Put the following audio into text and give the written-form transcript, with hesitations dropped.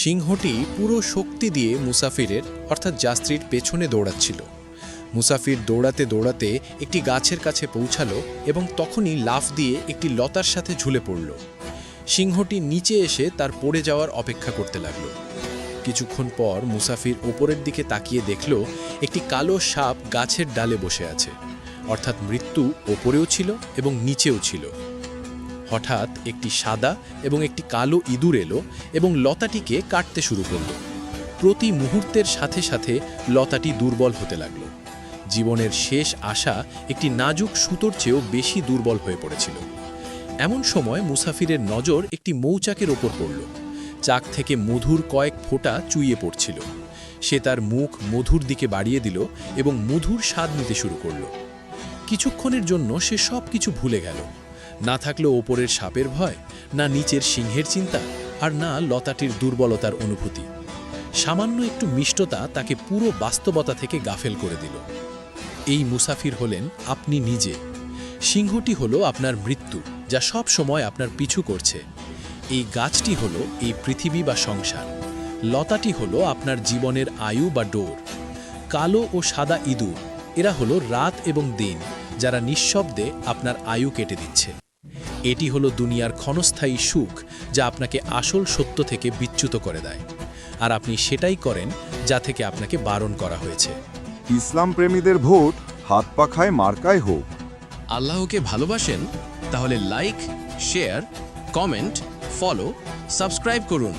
সিংহটি পুরো শক্তি দিয়ে মুসাফিরের অর্থাৎ যাত্রীর পেছনে দৌড়াচ্ছিল। মুসাফির দৌড়াতে দৌড়াতে একটি গাছের কাছে পৌঁছালো এবং তখনই লাফ দিয়ে একটি লতার সাথে ঝুলে পড়ল। সিংহটি নিচে এসে তার পড়ে যাওয়ার অপেক্ষা করতে লাগল। কিছুক্ষণ পর মুসাফির ওপরের দিকে তাকিয়ে দেখল একটি কালো সাপ গাছের ডালে বসে আছে, অর্থাৎ মৃত্যু ওপরেও ছিল এবং নিচেও ছিল। হঠাৎ একটি সাদা এবং একটি কালো ইঁদুর এলো এবং লতাটিকে কাটতে শুরু করল। প্রতি মুহূর্তের সাথে সাথে লতাটি দুর্বল হতে লাগল। জীবনের শেষ আশা একটি নাজুক সুতোর চেয়েও বেশি দুর্বল হয়ে পড়েছিল। এমন সময় মুসাফিরের নজর একটি মৌচাকের ওপর পড়ল। চাক থেকে মধুর কয়েক ফোঁটা চুইয়ে পড়ছিল। সে তার মুখ মধুর দিকে বাড়িয়ে দিল এবং মধুর স্বাদ নিতে শুরু করল। কিছুক্ষণের জন্য সে সব কিছু ভুলে গেল। না থাকলো ওপরের সাপের ভয়, না নিচের সিংহের চিন্তা, আর না লতাটির দুর্বলতার অনুভূতি। সামান্য একটু মিষ্টতা তাকে পুরো বাস্তবতা থেকে গাফেল করে দিল। এই মুসাফির হলেন আপনি নিজে। সিংহটি হলো আপনার মৃত্যু, যা সব সময় আপনার পিছু করছে। এই গাছটি হলো এই পৃথিবী বা সংসার। লতাটি হলো আপনার জীবনের আয়ু বা ডোর। কালো ও সাদা ইঁদুর, এরা হলো রাত এবং দিন, যারা নিঃশব্দে আপনার আয়ু কেটে দিচ্ছে। এটি হলো দুনিয়ার ক্ষণস্থায়ী সুখ, যা আপনাকে আসল সত্য থেকে বিচ্যুত করে দেয়। আর আপনি সেটাই করেন যা থেকে আপনাকে বারণ করা হয়েছে। ইসলাম প্রেমীদের ভোট হাত পাখায় মার্কায় হোক। আল্লাহকে ভালোবাসেন? তাহলে like, share, comment, follow, subscribe করুন।